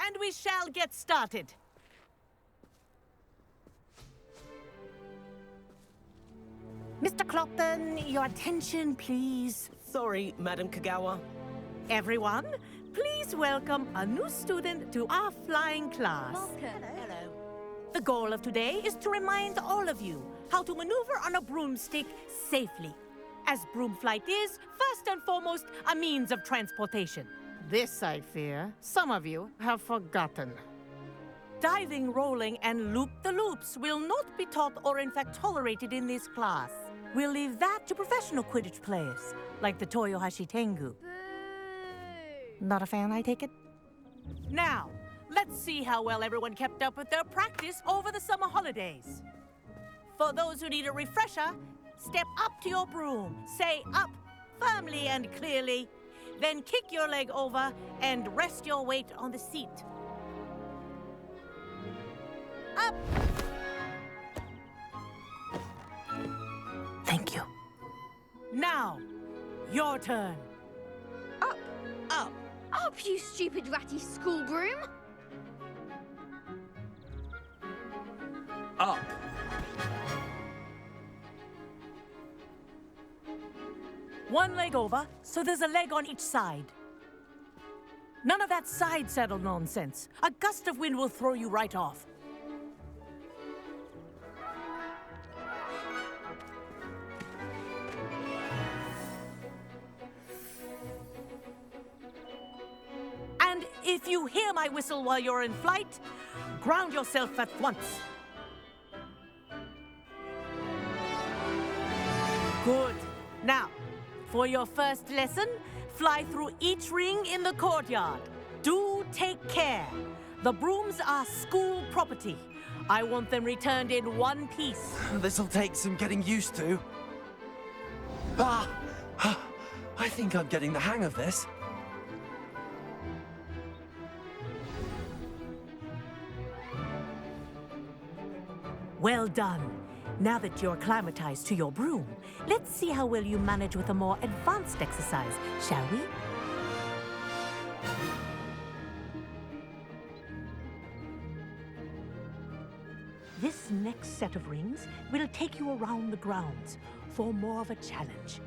and we shall get started. Mr. Clopton, your attention, please. Sorry, Madam Kagawa. Everyone, please welcome a new student to our flying class. Hello. The goal of today is to remind all of you how to maneuver on a broomstick safely, as broom flight is, first and foremost, a means of transportation. This, I fear, some of you have forgotten. Diving, rolling, and loop-the-loops will not be taught or in fact tolerated in this class. We'll leave that to professional Quidditch players, like the Toyohashi Tengu. Not a fan, I take it? Now, let's see how well everyone kept up with their practice over the summer holidays. For those who need a refresher, step up to your broom, say up firmly and clearly, then kick your leg over and rest your weight on the seat. Up! Thank you. Now, your turn. Up! Up! Up, you stupid ratty school broom! Up! One leg over, so there's a leg on each side. None of that side saddle nonsense. A gust of wind will throw you right off. And if you hear my whistle while you're in flight, ground yourself at once. Good. Now, for your first lesson, fly through each ring in the courtyard. Do take care. The brooms are school property. I want them returned in one piece. This'll take some getting used to. I think I'm getting the hang of this. Well done. Now that you're acclimatized to your broom, let's see how well you manage with a more advanced exercise, shall we? This next set of rings will take you around the grounds for more of a challenge.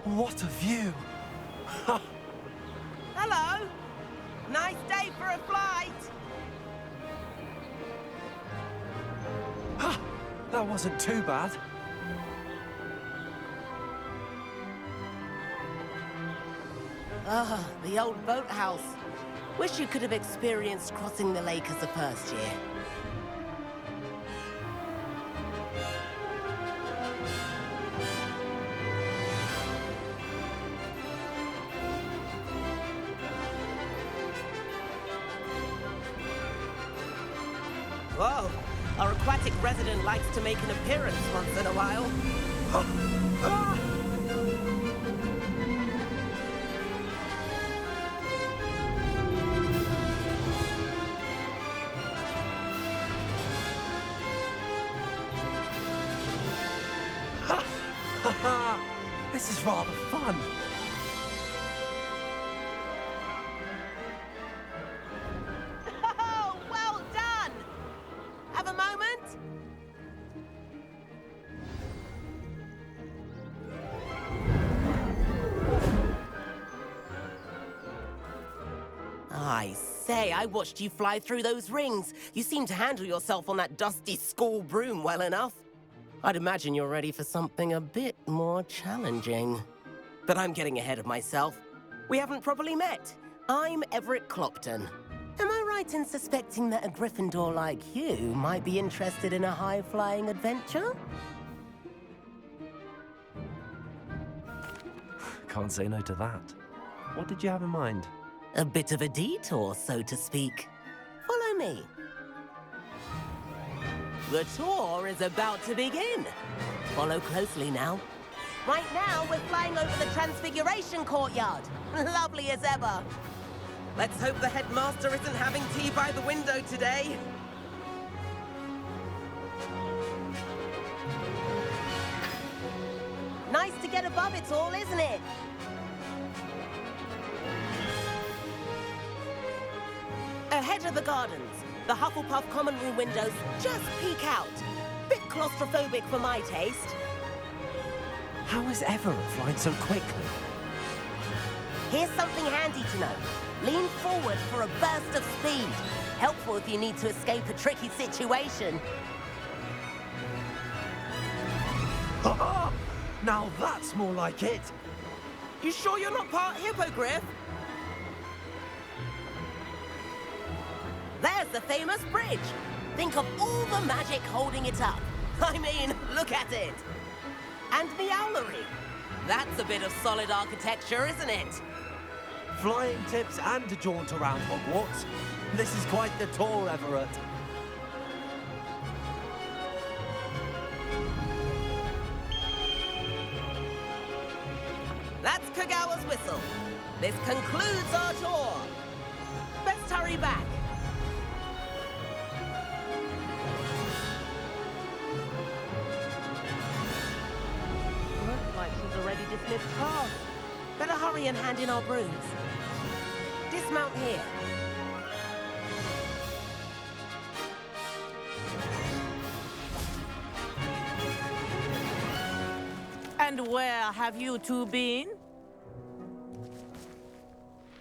What a view! Hello! Nice day for a flight! That wasn't too bad. Ah, the old boathouse. Wish you could have experienced crossing the lake as a first year. Whoa, our aquatic resident likes to make an appearance once in a while. This is rather fun. Oh, well done! Have a moment? I say, I watched you fly through those rings. You seem to handle yourself on that dusty school broom well enough. I'd imagine you're ready for something a bit more challenging. But I'm getting ahead of myself. We haven't properly met. I'm Everett Clopton. Am I right in suspecting that a Gryffindor like you might be interested in a high-flying adventure? Can't say no to that. What did you have in mind? A bit of a detour, so to speak. Follow me. The tour is about to begin. Follow closely now. Right now, we're flying over the Transfiguration Courtyard. Lovely as ever. Let's hope the headmaster isn't having tea by the window today. Nice to get a above it all, isn't it? Ahead of the gardens, the Hufflepuff common room windows just peek out. Bit claustrophobic for my taste. How is Everett flying so quickly? Here's something handy to know. Lean forward for a burst of speed. Helpful if you need to escape a tricky situation. Now that's more like it. You sure you're not part hippogriff? There's the famous bridge. Think of all the magic holding it up. I mean, look at it. And the owlery. That's a bit of solid architecture, isn't it? Flying tips and a jaunt around Hogwarts. This is quite the tour, Everett. That's Kagawa's whistle. This concludes our tour. Best hurry back. Looks like she's already dismissed class. Better hurry and hand in our brooms. Dismount here. And where have you two been?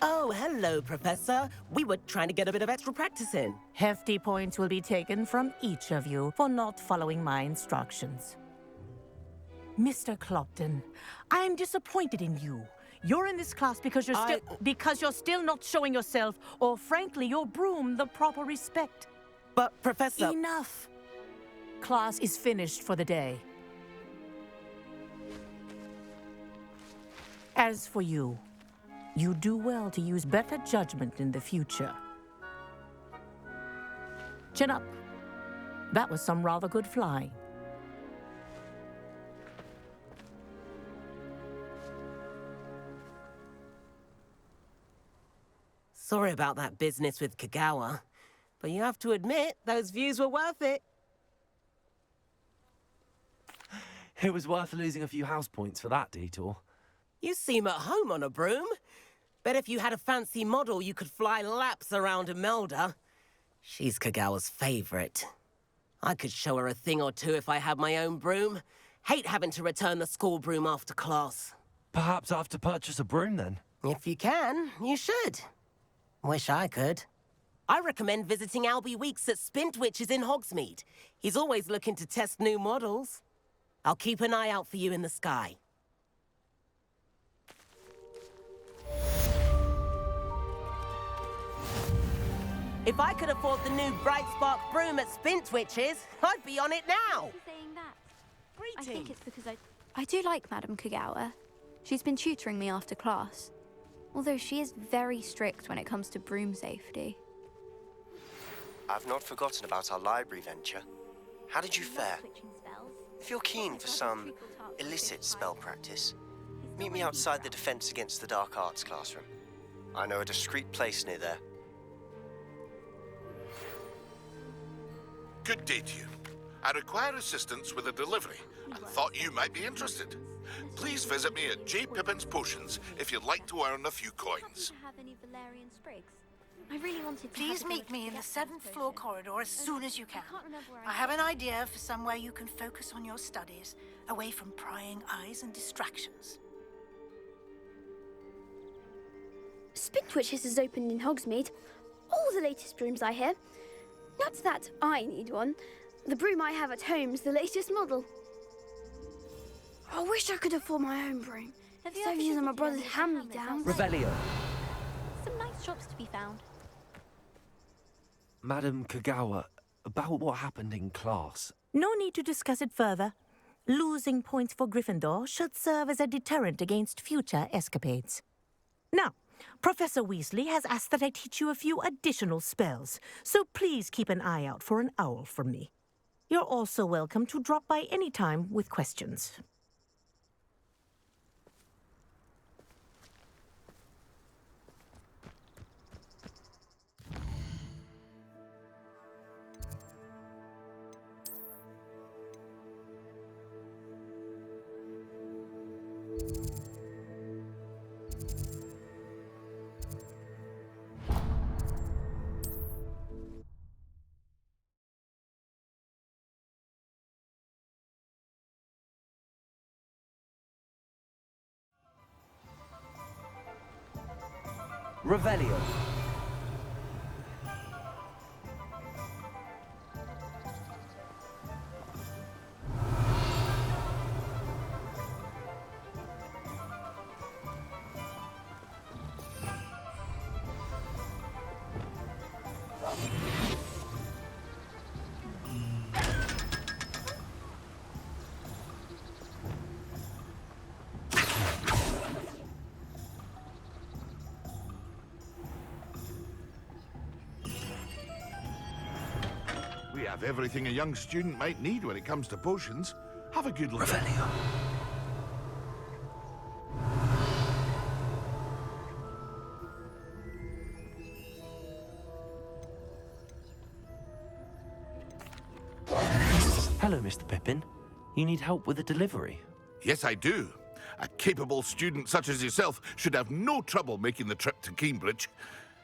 Oh, hello, Professor. We were trying to get a bit of extra practice in. Hefty points will be taken from each of you for not following my instructions. Mr. Clopton, I'm disappointed in you. You're in this class because you're still not showing yourself, or frankly, your broom the proper respect. But, Professor... Enough. Class is finished for the day. As for you, you do well to use better judgment in the future. Chin up. That was some rather good flying. Sorry about that business with Kagawa, but you have to admit, those views were worth it. It was worth losing a few house points for that detour. You seem at home on a broom. Bet if you had a fancy model, you could fly laps around Imelda. She's Kagawa's favorite. I could show her a thing or two if I had my own broom. Hate having to return the school broom after class. Perhaps I have to purchase a broom then. If you can, you should. Wish I could. I recommend visiting Albie Weeks at Spintwitches in Hogsmeade. He's always looking to test new models. I'll keep an eye out for you in the sky. If I could afford the new Bright Spark broom at Spintwitches, I'd be on it now. Saying that. Greetings. I think it's because I do like Madame Kagawa. She's been tutoring me after class. Although she is very strict when it comes to broom safety. I've not forgotten about our library venture. How did you fare? If you're keen for some illicit spell practice, meet me outside the Defense Against the Dark Arts classroom. I know a discreet place near there. Good day to you. I require assistance with a delivery and thought you might be interested. Please visit me at J. Pippin's Potions if you'd like to earn a few coins. I really wanted to Please meet me in the 7th floor corridor as soon as you can. I have an idea for somewhere you can focus on your studies, away from prying eyes and distractions. Spintwitches is opened in Hogsmeade. All the latest brooms, I hear. Not that I need one. The broom I have at home is the latest model. I wish I could afford my own broom. Instead of using my brother's hand-me-downs. Revelio. Some nice shops to be found. Madam Kagawa, about what happened in class. No need to discuss it further. Losing points for Gryffindor should serve as a deterrent against future escapades. Now, Professor Weasley has asked that I teach you a few additional spells, so please keep an eye out for an owl from me. You're also welcome to drop by any time with questions. Revelio. We have everything a young student might need when it comes to potions. Have a good look. Revelio. Hello, Mr. Pippin. You need help with a delivery? Yes, I do. A capable student such as yourself should have no trouble making the trip to Cambridge.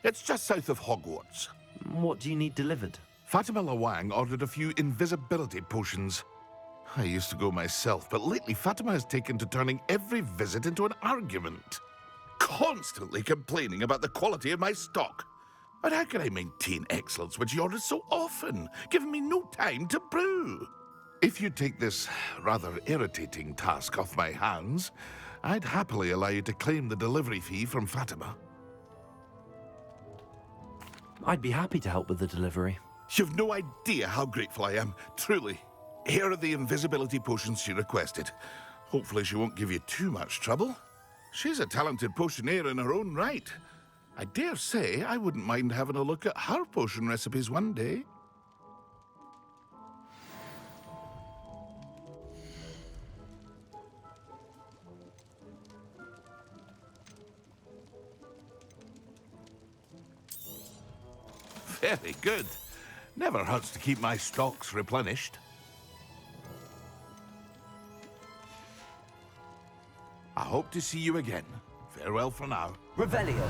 It's just south of Hogwarts. What do you need delivered? Fatima Lawang ordered a few invisibility potions. I used to go myself, but lately Fatima has taken to turning every visit into an argument. Constantly complaining about the quality of my stock. But how can I maintain excellence when she orders so often, giving me no time to brew? If you take this rather irritating task off my hands, I'd happily allow you to claim the delivery fee from Fatima. I'd be happy to help with the delivery. You've no idea how grateful I am, truly. Here are the invisibility potions she requested. Hopefully she won't give you too much trouble. She's a talented potioneer in her own right. I dare say I wouldn't mind having a look at her potion recipes one day. Very good. Never hurts to keep my stocks replenished. I hope to see you again. Farewell for now. Revelio.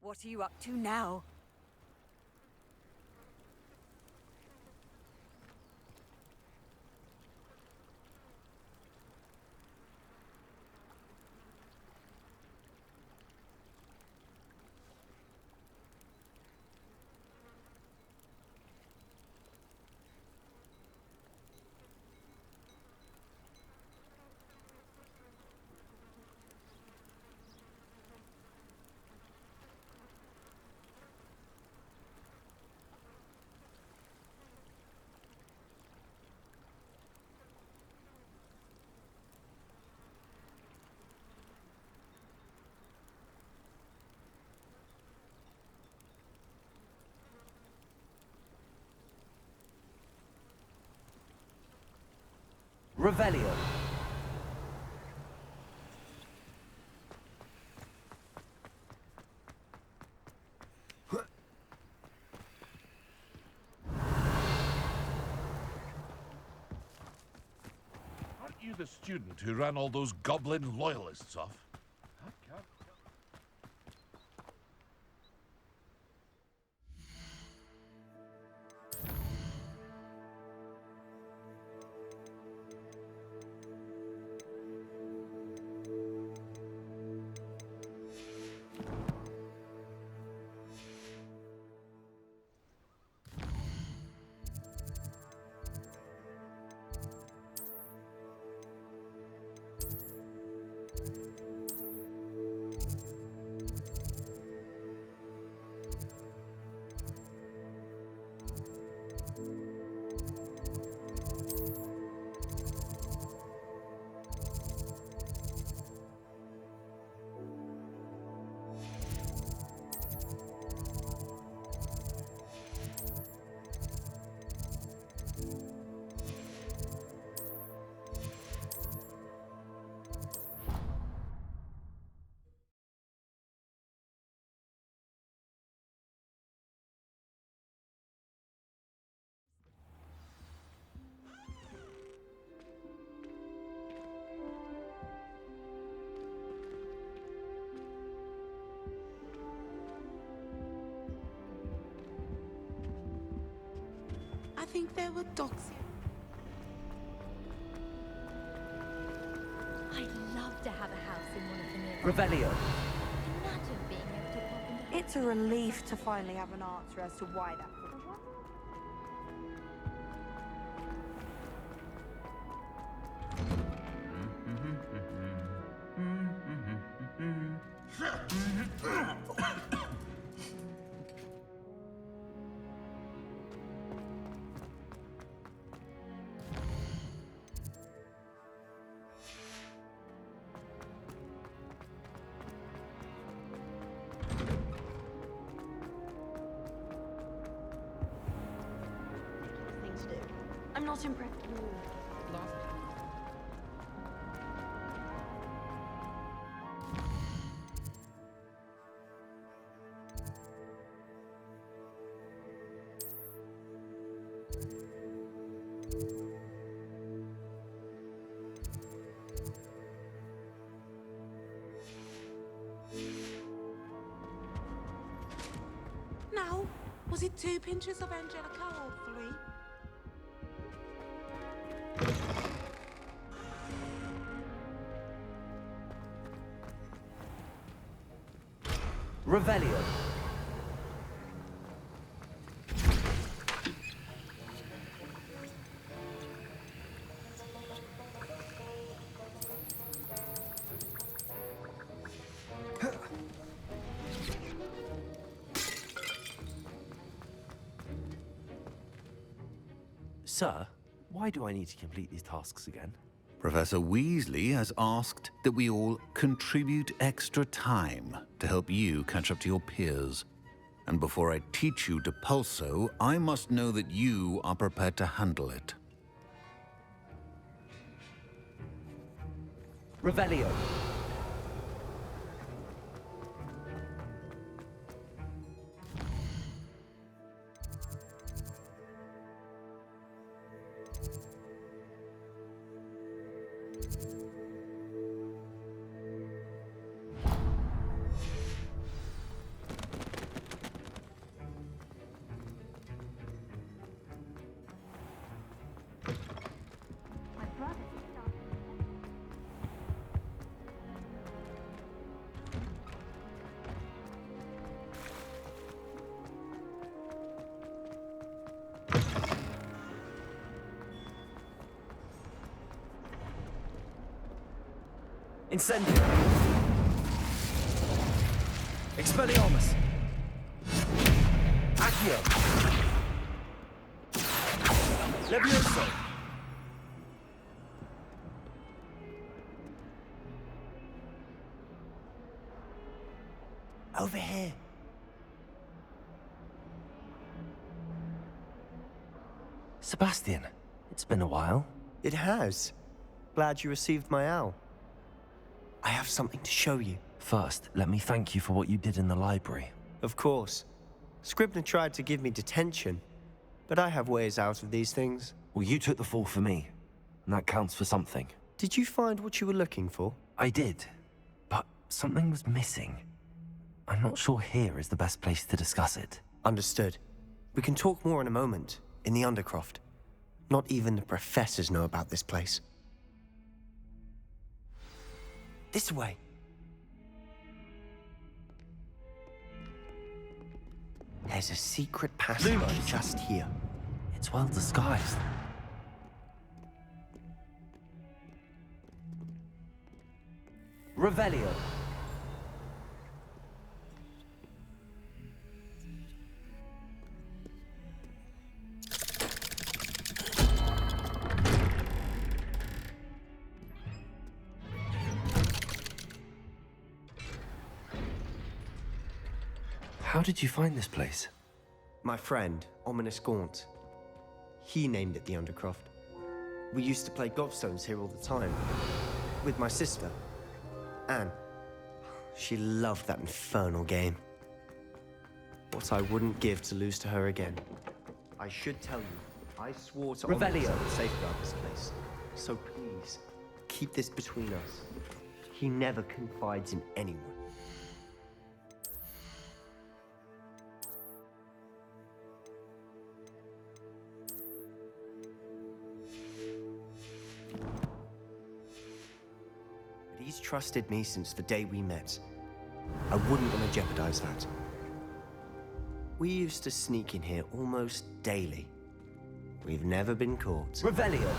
What are you up to now? Revelio. Aren't you the student who ran all those goblin loyalists off? I can't... think there were dogs here. I'd love to have a house in one of the nearby. Revelio. Imagine being able to pop into. It's a relief to finally have an answer as to why that. I'm not impressed. Now, was it 2 pinches of Angelica or 3? Revelio. Sir, why do I need to complete these tasks again? Professor Weasley has asked that we all contribute extra time to help you catch up to your peers. And before I teach you Depulso, I must know that you are prepared to handle it. Revelio. Incendio. Expelliarmus. Accio. Levioso. Over here. Sebastian, it's been a while. It has. Glad you received my owl. I have something to show you. First, let me thank you for what you did in the library. Of course. Scribner tried to give me detention, but I have ways out of these things. Well, you took the fall for me, and that counts for something. Did you find what you were looking for? I did, but something was missing. I'm not sure here is the best place to discuss it. Understood. We can talk more in a moment, in the Undercroft. Not even the professors know about this place. This way. There's a secret passage just here. It's well disguised. Revelio. How did you find this place? My friend, Ominous Gaunt. He named it the Undercroft. We used to play gobstones here all the time. With my sister, Anne. She loved that infernal game. What I wouldn't give to lose to her again. I should tell you, I swore to Ominous I would safeguard this place. So please, keep this between us. He never confides in anyone. trusted me since the day we met. I wouldn't want to jeopardize that. We used to sneak in here almost daily. We've never been caught. Revelio.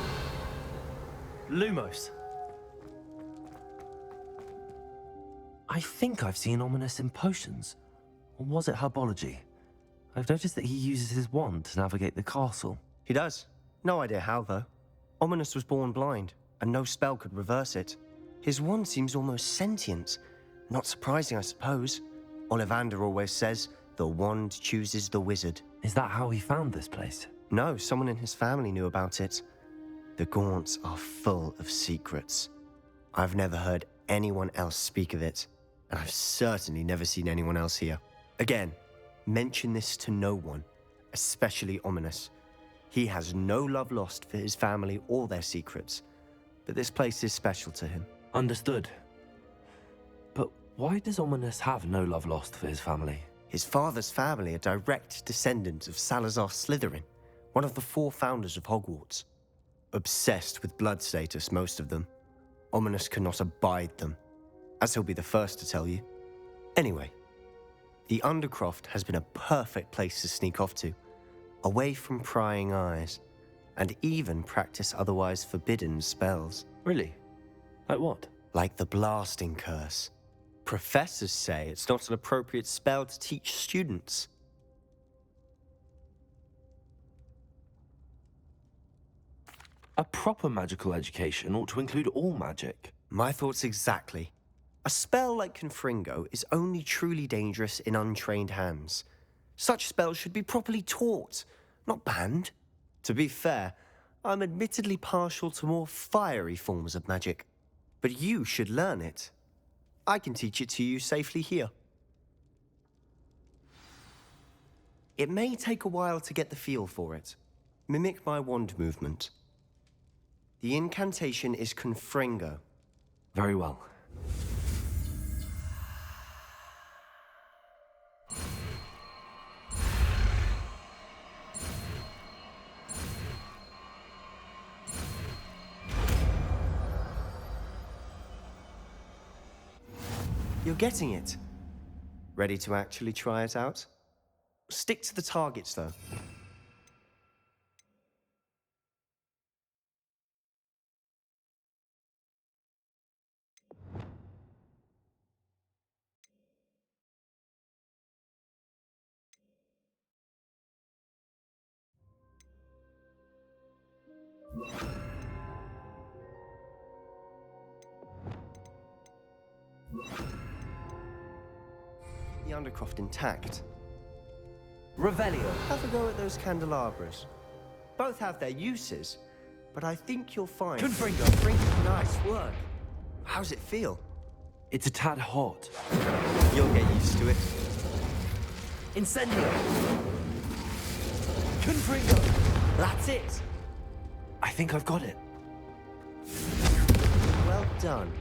Lumos. I think I've seen Ominous in potions. Or was it herbology? I've noticed that he uses his wand to navigate the castle. He does. No idea how, though. Ominous was born blind, and no spell could reverse it. His wand seems almost sentient. Not surprising, I suppose. Ollivander always says, the wand chooses the wizard. Is that how he found this place? No, someone in his family knew about it. The Gaunts are full of secrets. I've never heard anyone else speak of it, and I've certainly never seen anyone else here. Again, mention this to no one, especially Ominous. He has no love lost for his family or their secrets, but this place is special to him. Understood. But why does Ominous have no love lost for his family? His father's family are direct descendants of Salazar Slytherin, one of the 4 founders of Hogwarts. Obsessed with blood status, most of them. Ominous cannot abide them, as he'll be the first to tell you. Anyway, the Undercroft has been a perfect place to sneak off to, away from prying eyes, and even practice otherwise forbidden spells. Really? Like what? Like the Blasting Curse. Professors say it's not an appropriate spell to teach students. A proper magical education ought to include all magic. My thoughts exactly. A spell like Confringo is only truly dangerous in untrained hands. Such spells should be properly taught, not banned. To be fair, I'm admittedly partial to more fiery forms of magic, but you should learn it. I can teach it to you safely here. It may take a while to get the feel for it. Mimic my wand movement. The incantation is Confringo. Very well. You're getting it. Ready to actually try it out? Stick to the targets, though. The Undercroft intact. Revelio. Have a go at those candelabras. Both have their uses, but I think you'll find... Confringo. Nice work. How's it feel? It's a tad hot. You'll get used to it. Incendio. Confringo. That's it. I think I've got it. Well done.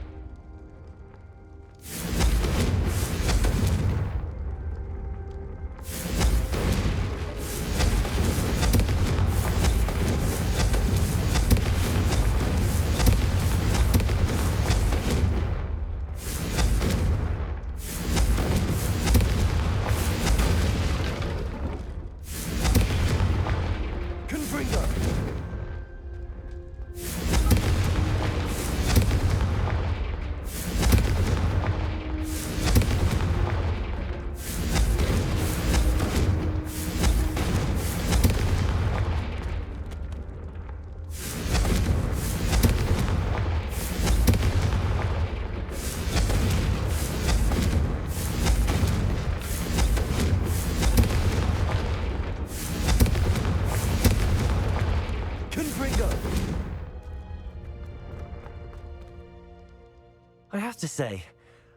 I have to say,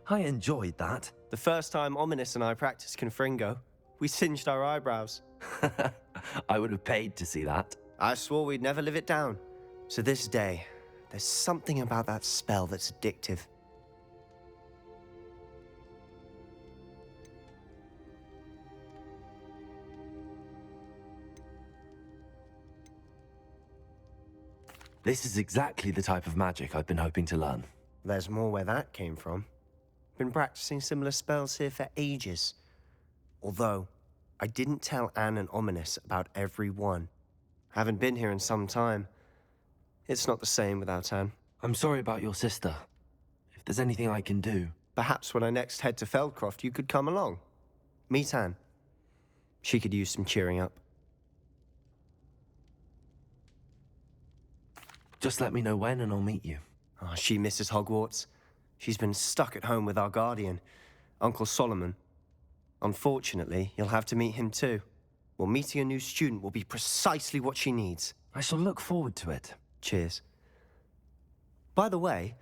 I enjoyed that. The first time Ominous and I practiced Confringo, we singed our eyebrows. I would have paid to see that. I swore we'd never live it down. To this day, there's something about that spell that's addictive. This is exactly the type of magic I've been hoping to learn. There's more where that came from. Been practicing similar spells here for ages. Although, I didn't tell Anne and Ominous about every one. Haven't been here in some time. It's not the same without Anne. I'm sorry about your sister. If there's anything I can do... Perhaps when I next head to Feldcroft, you could come along. Meet Anne. She could use some cheering up. Just let me know when and I'll meet you. Oh, she misses Hogwarts. She's been stuck at home with our guardian, Uncle Solomon. Unfortunately, you'll have to meet him too. Well, meeting a new student will be precisely what she needs. I shall look forward to it. Cheers. By the way,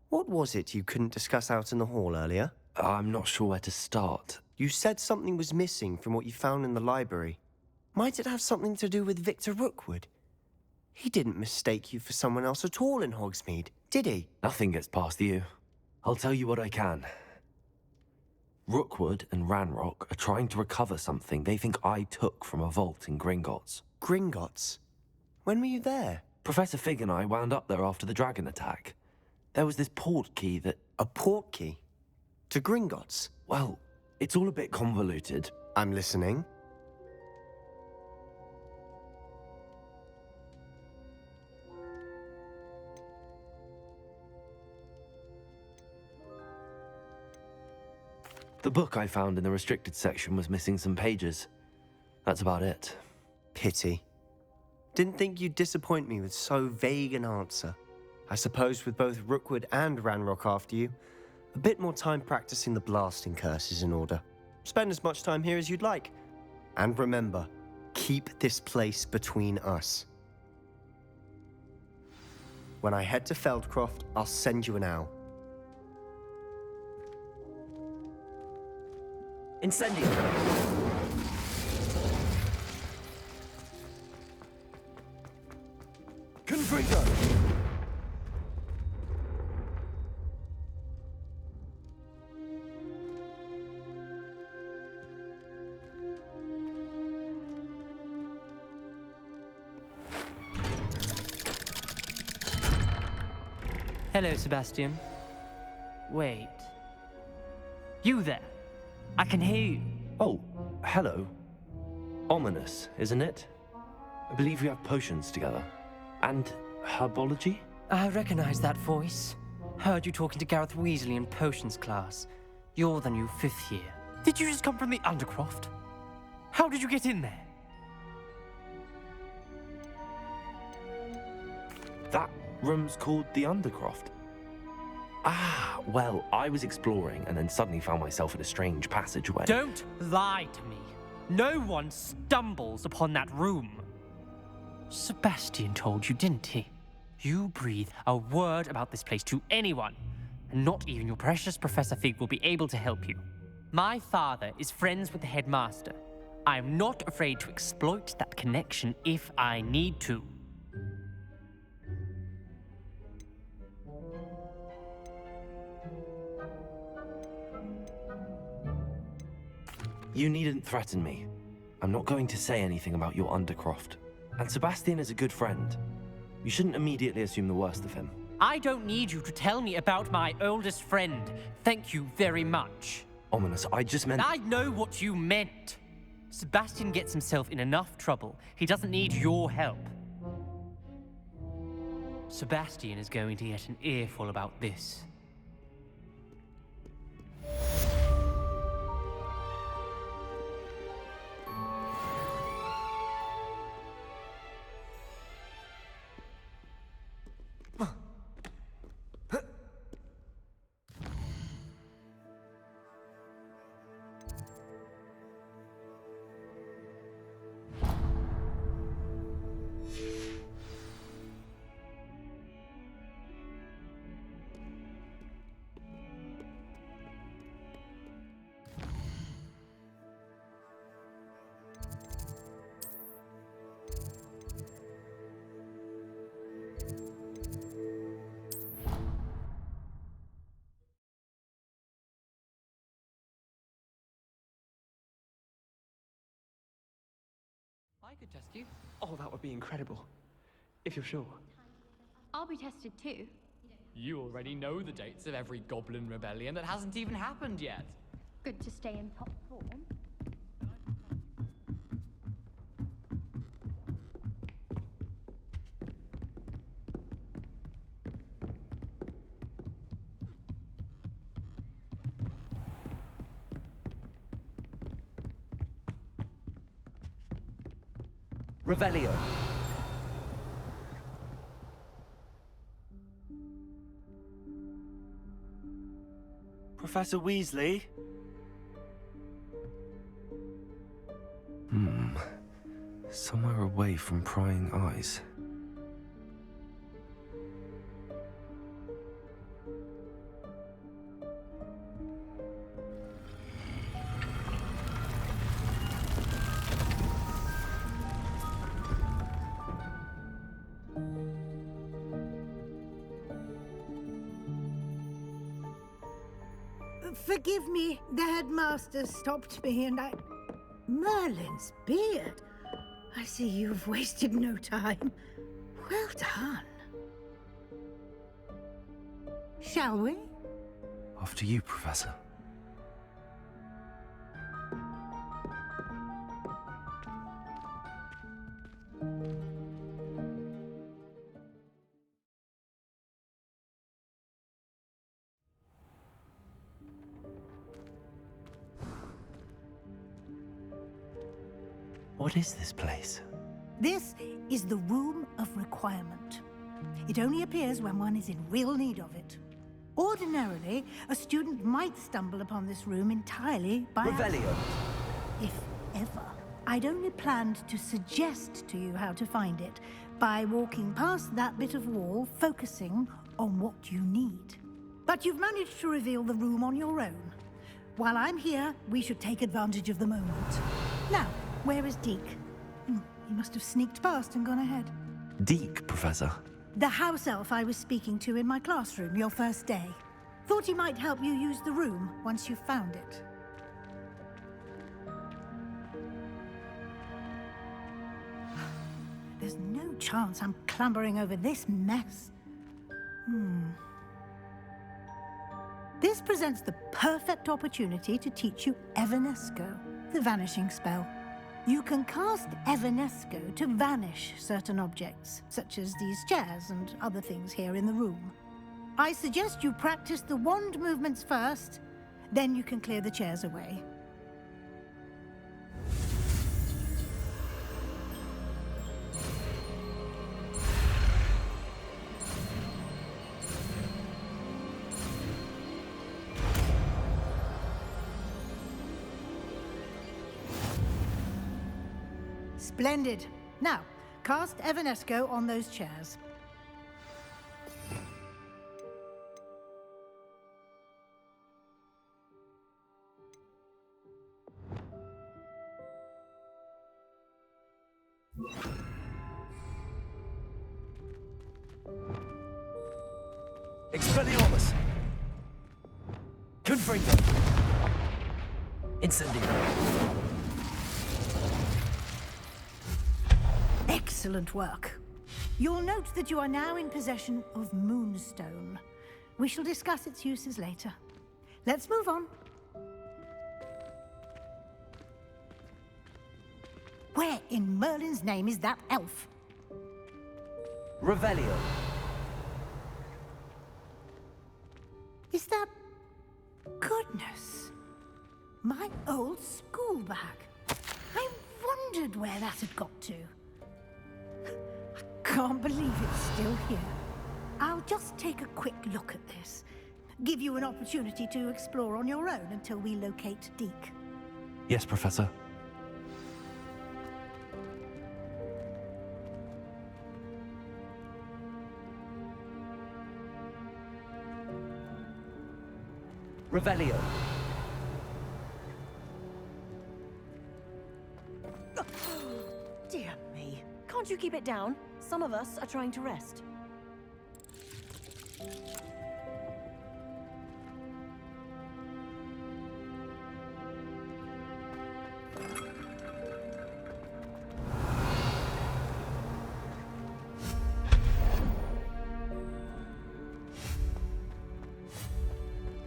what was it you couldn't discuss out in the hall earlier? I'm not sure where to start. You said something was missing from what you found in the library. Might it have something to do with Victor Rookwood? He didn't mistake you for someone else at all in Hogsmeade, did he? Nothing gets past you. I'll tell you what I can. Rookwood and Ranrock are trying to recover something they think I took from a vault in Gringotts. Gringotts? When were you there? Professor Fig and I wound up there after the dragon attack. There was this port key that... A port key? To Gringotts? Well, it's all a bit convoluted. I'm listening. The book I found in the restricted section was missing some pages. That's about it. Pity. Didn't think you'd disappoint me with so vague an answer. I suppose with both Rookwood and Ranrock after you, a bit more time practicing the blasting curse is in order. Spend as much time here as you'd like. And remember, keep this place between us. When I head to Feldcroft, I'll send you an owl. Incendio! Confringo! Hello, Sebastian. Wait. You there? I can hear you. Oh, hello. Ominous, isn't it? I believe we have potions together. And herbology? I recognize that voice. Heard you talking to Gareth Weasley in potions class. You're the new 5th year. Did you just come from the Undercroft? How did you get in there? That room's called the Undercroft. Ah, well, I was exploring and then suddenly found myself in a strange passageway. Don't lie to me. No one stumbles upon that room. Sebastian told you, didn't he? You breathe a word about this place to anyone, and not even your precious Professor Fig will be able to help you. My father is friends with the headmaster. I am not afraid to exploit that connection if I need to. You needn't threaten me. I'm not going to say anything about your Undercroft. And Sebastian is a good friend. You shouldn't immediately assume the worst of him. I don't need you to tell me about my oldest friend. Thank you very much. Ominous, I just meant... I know what you meant. Sebastian gets himself in enough trouble. He doesn't need your help. Sebastian is going to get an earful about this. I could test you. Oh, that would be incredible. If you're sure. I'll be tested too. You already know the dates of every goblin rebellion that hasn't even happened yet. Good to stay in top form. Revelio. Professor Weasley? Somewhere away from prying eyes. Forgive me, the headmaster stopped me and I... Merlin's beard. I see you've wasted no time. Well done. Shall we? After you, Professor. What is this place? This is the Room of Requirement. It only appears when one is in real need of it. Ordinarily, a student might stumble upon this room entirely by Revelio. if ever. I'd only planned to suggest to you how to find it by walking past that bit of wall, focusing on what you need. But you've managed to reveal the room on your own. While I'm here, we should take advantage of the moment. Now, where is Deke? He must have sneaked past and gone ahead. Deke, Professor. The house elf I was speaking to in my classroom your first day. Thought he might help you use the room once you found it. There's no chance I'm clambering over this mess. This presents the perfect opportunity to teach you Evanesco, the vanishing spell. You can cast Evanesco to vanish certain objects, such as these chairs and other things here in the room. I suggest you practice the wand movements first, then you can clear the chairs away. Splendid. Now, cast Evanesco on those chairs. Expelliarmus! Confringo! Incendio! Excellent work. You'll note that you are now in possession of Moonstone. We shall discuss its uses later. Let's move on. Where in Merlin's name is that elf? Revelio. Is that... Goodness. My old school bag. I wondered where that had got to. I can't believe it's still here. I'll just take a quick look at this. Give you an opportunity to explore on your own until we locate Deke. Yes, Professor. Revelio. Dear me. Can't you keep it down? Some of us are trying to rest.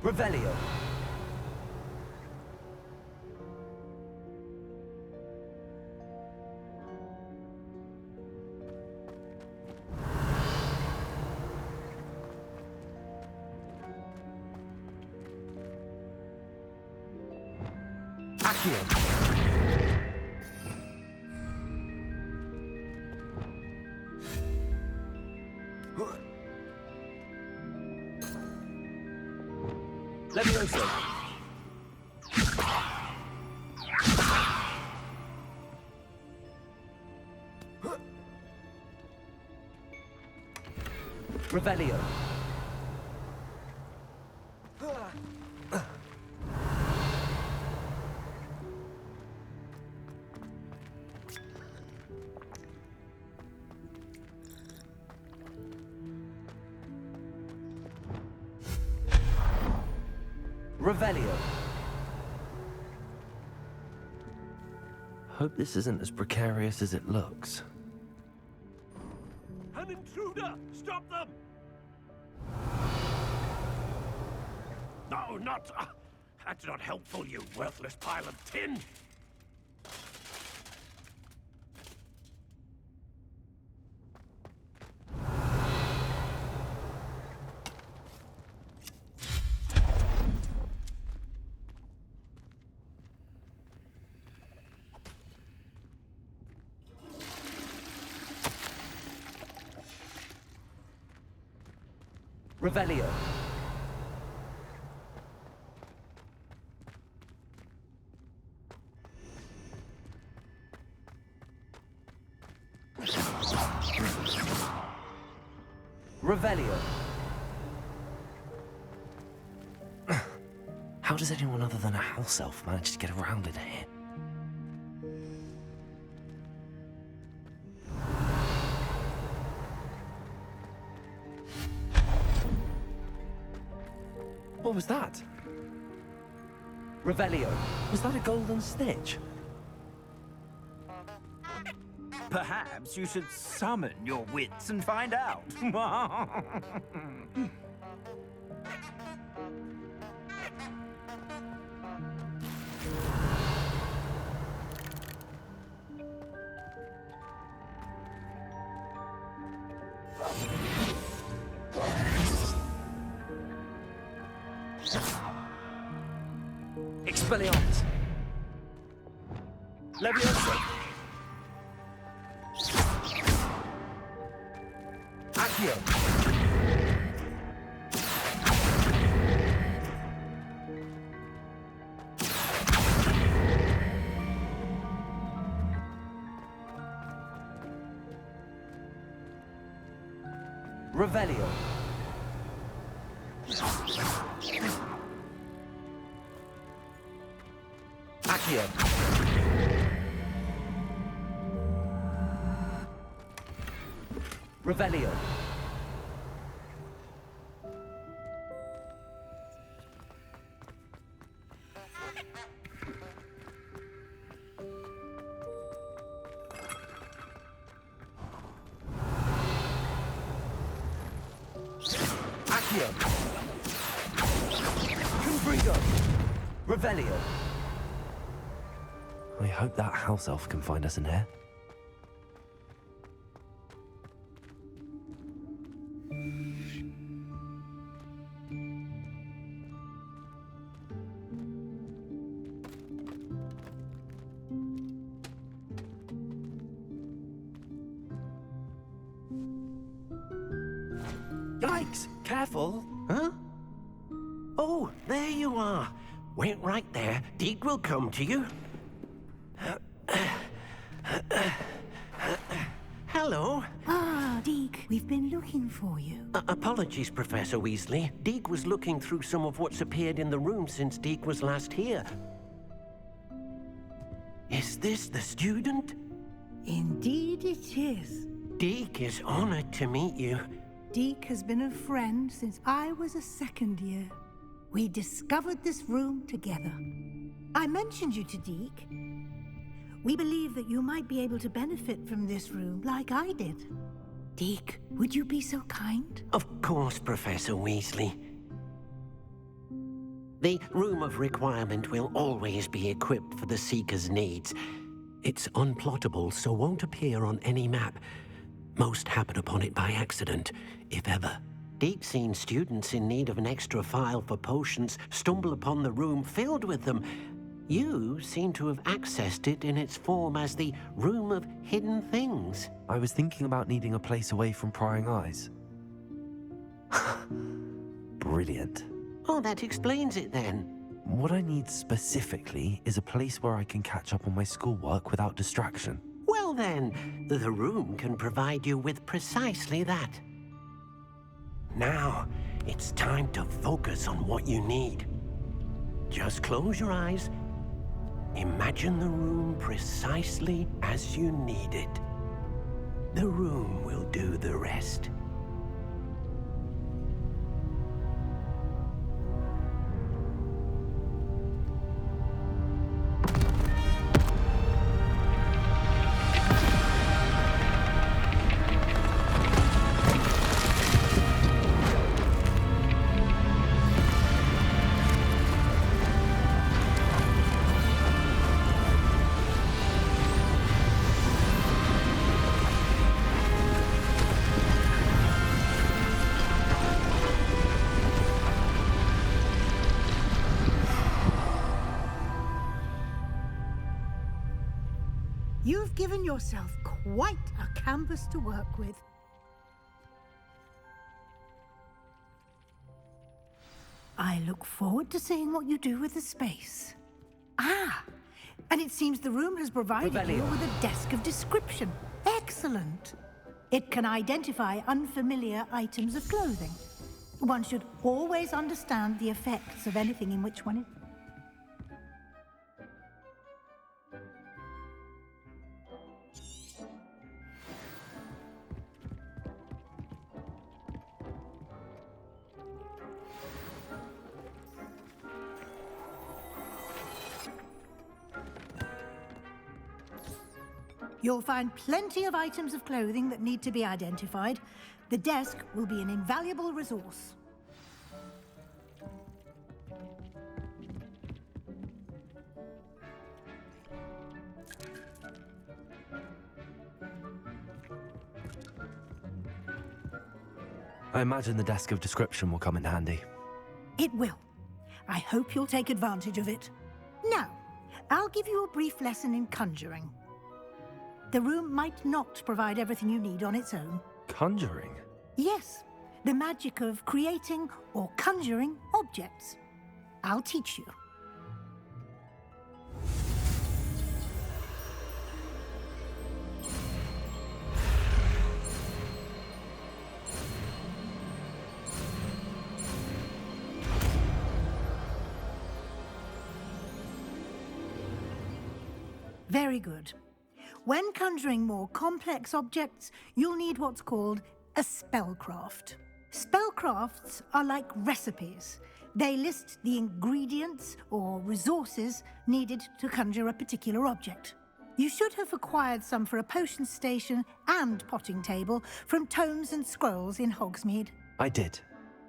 Revelio. Accio. Levioso. Revelio. Revelio. Hope this isn't as precarious as it looks. An intruder! Stop them! No, not... that's not helpful, you worthless pile of tin! Revelio. Revelio. How does anyone other than a house elf manage to get around in here? What was that? Revelio. Was that a golden snitch? Perhaps you should summon your wits and find out. Expelliarmus. Levioso. Accio. Revelio. Accio. Revelio. Accio. Confrigo. Revelio. I hope that house elf can find us in here. Yikes! Careful! Huh? Oh, there you are. Wait right there. Deke will come to you. Hello. Ah, Deke, we've been looking for you. Apologies, Professor Weasley. Deke was looking through some of what's appeared in the room since Deke was last here. Is this the student? Indeed it is. Deke is honored to meet you. Deke has been a friend since I was a second year. We discovered this room together. I mentioned you to Deke. We believe that you might be able to benefit from this room like I did. Deke, would you be so kind? Of course, Professor Weasley. The Room of Requirement will always be equipped for the Seeker's needs. It's unplottable, so won't appear on any map. Most happen upon it by accident, if ever. Deep-seen students in need of an extra file for potions stumble upon the room filled with them. You seem to have accessed it in its form as the Room of Hidden Things. I was thinking about needing a place away from prying eyes. Brilliant. Oh, that explains it then. What I need specifically is a place where I can catch up on my schoolwork without distraction. Well then, the room can provide you with precisely that. Now, it's time to focus on what you need. Just close your eyes. Imagine the room precisely as you need it. The room will do the rest. You've given yourself quite a canvas to work with. I look forward to seeing what you do with the space. Ah, and it seems the room has provided you with a desk of description. Excellent. It can identify unfamiliar items of clothing. One should always understand the effects of anything in which one is... You'll find plenty of items of clothing that need to be identified. The desk will be an invaluable resource. I imagine the desk of description will come in handy. It will. I hope you'll take advantage of it. Now, I'll give you a brief lesson in conjuring. The room might not provide everything you need on its own. Conjuring? Yes, the magic of creating or conjuring objects. I'll teach you. Very good. When conjuring more complex objects, you'll need what's called a spellcraft. Spellcrafts are like recipes. They list the ingredients or resources needed to conjure a particular object. You should have acquired some for a potion station and potting table from tomes and scrolls in Hogsmeade. I did.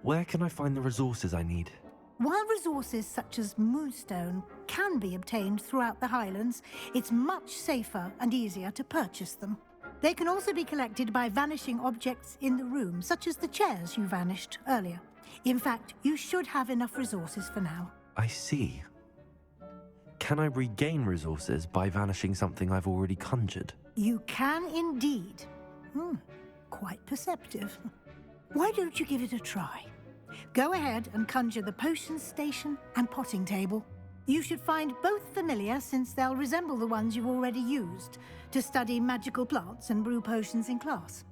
Where can I find the resources I need? While resources such as moonstone can be obtained throughout the Highlands, it's much safer and easier to purchase them. They can also be collected by vanishing objects in the room, such as the chairs you vanished earlier. In fact, you should have enough resources for now. I see. Can I regain resources by vanishing something I've already conjured? You can indeed. Quite perceptive. Why don't you give it a try? Go ahead and conjure the potion station and potting table. You should find both familiar, since they'll resemble the ones you've already used to study magical plants and brew potions in class.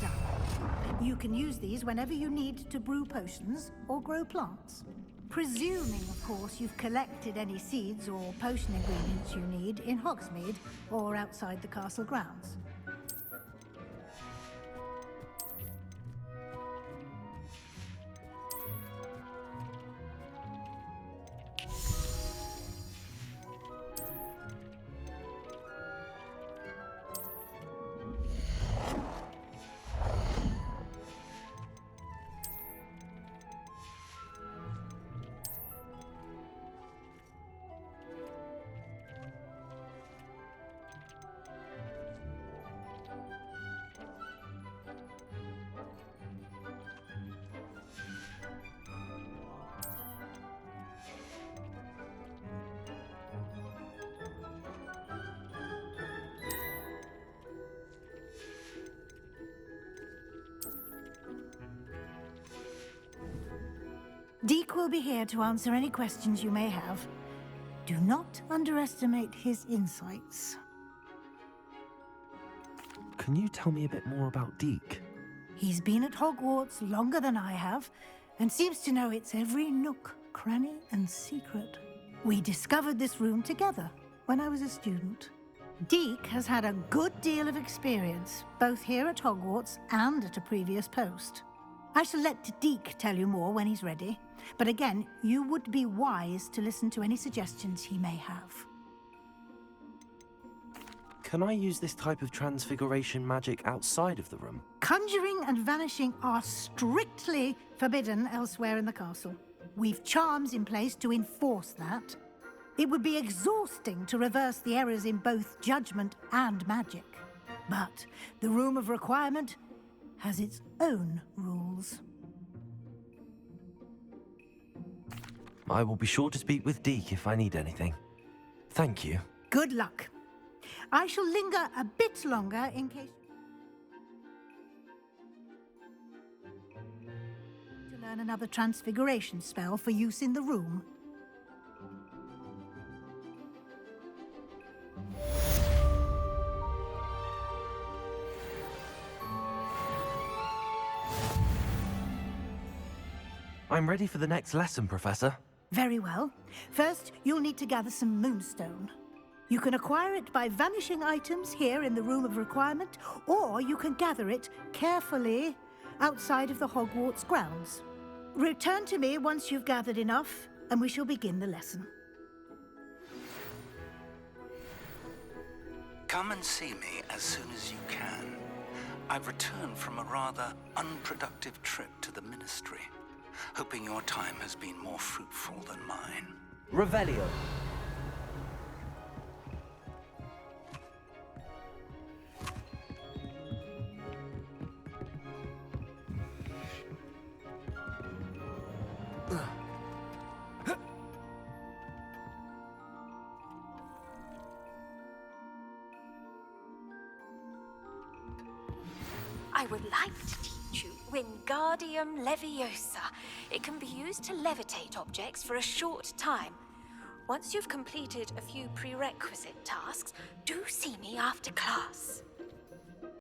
done. You can use these whenever you need to brew potions or grow plants. Presuming, of course, you've collected any seeds or potion ingredients you need in Hogsmeade or outside the castle grounds. Deke will be here to answer any questions you may have. Do not underestimate his insights. Can you tell me a bit more about Deke? He's been at Hogwarts longer than I have, and seems to know its every nook, cranny, and secret. We discovered this room together when I was a student. Deke has had a good deal of experience, both here at Hogwarts and at a previous post. I shall let Deke tell you more when he's ready, but again, you would be wise to listen to any suggestions he may have. Can I use this type of transfiguration magic outside of the room? Conjuring and vanishing are strictly forbidden elsewhere in the castle. We've charms in place to enforce that. It would be exhausting to reverse the errors in both judgment and magic. But the Room of Requirement has its own rules. I will be sure to speak with Deke if I need anything. Thank you. Good luck. I shall linger a bit longer in case... to learn another transfiguration spell for use in the room. I'm ready for the next lesson, Professor. Very well. First, you'll need to gather some moonstone. You can acquire it by vanishing items here in the Room of Requirement, or you can gather it carefully outside of the Hogwarts grounds. Return to me once you've gathered enough, and we shall begin the lesson. Come and see me as soon as you can. I've returned from a rather unproductive trip to the Ministry, hoping your time has been more fruitful than mine. Revelio. I would like to teach you Wingardium Leviosa. It can be used to levitate objects for a short time. Once you've completed a few prerequisite tasks, do see me after class.